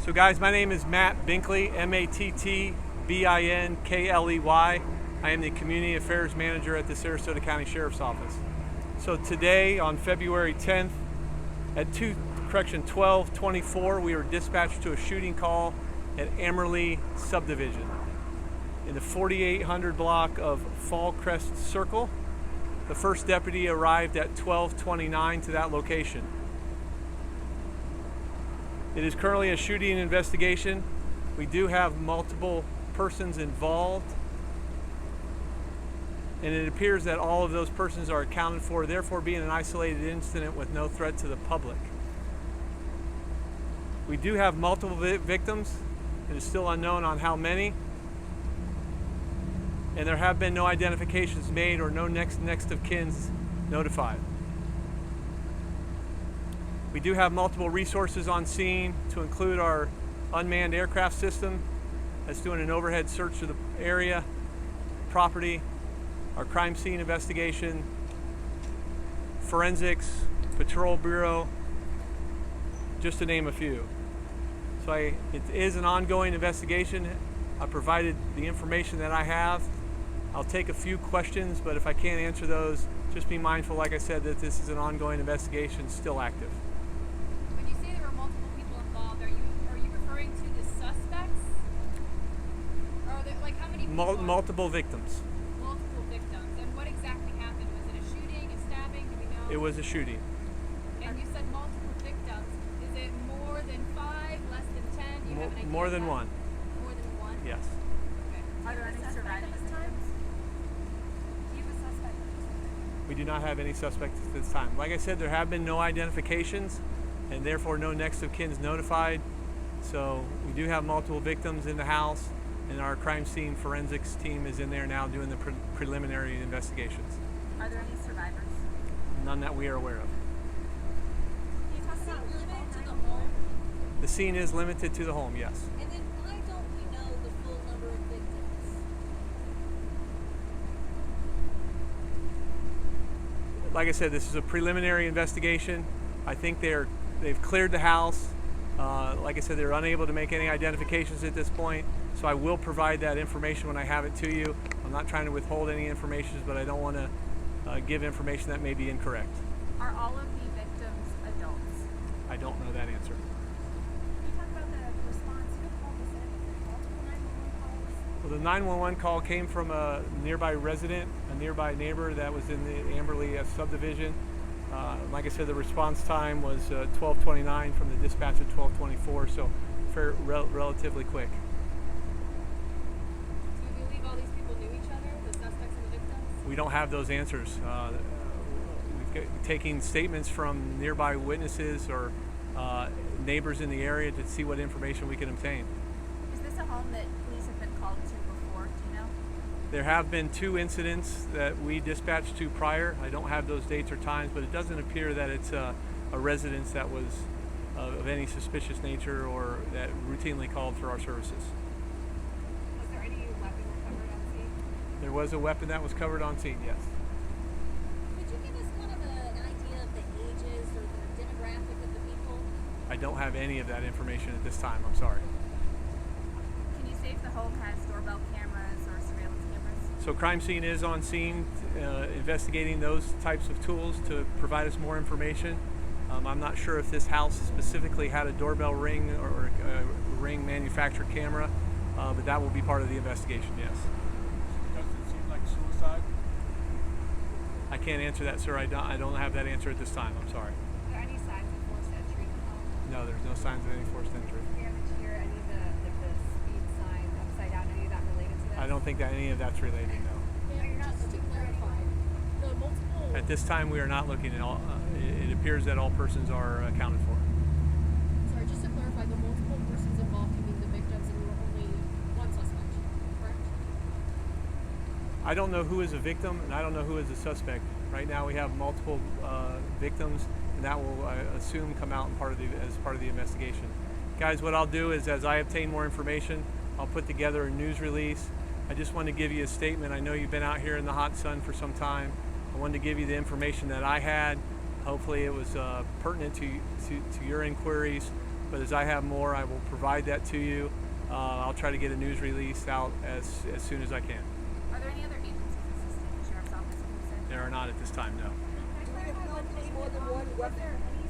So guys, my name is Matt Binkley, M-A-T-T-B-I-N-K-L-E-Y. I am the Community Affairs Manager at the Sarasota County Sheriff's Office. So today, on February 10th, at 12:24, we were dispatched to a shooting call at Amberlea subdivision in the 4800 block of Fallcrest Circle. The first deputy arrived at 12:29 to that location. It is currently a shooting investigation. We do have multiple persons involved, and it appears that all of those persons are accounted for, therefore being an isolated incident with no threat to the public. We do have multiple victims. It is still unknown on how many, and there have been no identifications made or no next of kins notified. We do have multiple resources on scene, to include our unmanned aircraft system that's doing an overhead search of the area, property, our crime scene investigation, forensics, patrol bureau, just to name a few. So it is an ongoing investigation. I provided the information that I have. I'll take a few questions, but if I can't answer those, just be mindful, like I said, that this is an ongoing investigation, still active. When you say there were multiple people involved, are you referring to the suspects? Or are there, like, how many people? Multiple victims. Multiple victims. And what exactly happened? Was it a shooting, a stabbing? Do we know? It was a shooting. And you said multiple victims. Is it more than 5, less than 10? Do you have an idea? More than one. More than one? Yes. Okay. Are there any survivors this time? Do you have a suspect? We do not have any suspects at this time. Like I said, there have been no identifications, and therefore no next of kins notified. So we do have multiple victims in the house, and our crime scene forensics team is in there now doing the preliminary investigations. Are there any survivors? None that we are aware of. Can you talk about limited to the home? The scene is limited to the home, yes. And then why don't we know the full number of victims? Like I said, this is a preliminary investigation. I think they've cleared the house. Like I said, they're unable to make any identifications at this point, so I will provide that information when I have it to you. I'm not trying to withhold any information, but I don't want to give information that may be incorrect. Are all of the victims adults? I don't know that answer. Can you talk about the response? Who called this in? Multiple 911 calls? Well, the 911 call came from a nearby resident, a nearby neighbor that was in the Amberlea subdivision. Like I said, the response time was 12:29 from the dispatch at 12:24, so relatively quick. Do you believe all these people knew each other, the suspects and the victims? We don't have those answers. We've taken statements from nearby witnesses or neighbors in the area to see what information we can obtain. Is this a home that police have been called to before? Do you know? There have been 2 incidents that we dispatched to prior. I don't have those dates or times, but it doesn't appear that it's a residence that was of any suspicious nature or that routinely called for our services. Was there any weapon recovered on scene? There was a weapon that was covered on scene, yes. Could you give us kind of an idea of the ages or the demographic of the people? I don't have any of that information at this time, I'm sorry. Can you say if the home has doorbell cameras or surveillance cameras? So crime scene is on scene, investigating those types of tools to provide us more information. I'm not sure if this house specifically had a doorbell ring or a ring manufactured camera, but that will be part of the investigation, yes. Does it seem like suicide? I can't answer that, sir. I don't have that answer at this time. I'm sorry. Are there any signs of forced entry in the home? No, there's no signs of any forced entry. Do you happen to hear any of the speed signs upside down, any of that related to this? I don't think that any of that's related, no. And just to clarify, the multiple... At this time, we are not looking at all. It appears that all persons are accounted for. Sorry, just to clarify, the multiple persons involved can mean the victims and we were only one suspect, correct? I don't know who is a victim and I don't know who is a suspect. Right now we have multiple victims, and that will, I assume, come out as part of the investigation. Guys, what I'll do is, as I obtain more information, I'll put together a news release. I just wanted to give you a statement. I know you've been out here in the hot sun for some time. I wanted to give you the information that I had. Hopefully it was pertinent to your inquiries. But as I have more, I will provide that to you. I'll try to get a news release out as soon as I can. Are there any other agencies assisting the sheriff's office in this? There are not at this time, no. Can I clarify one thing? Was there any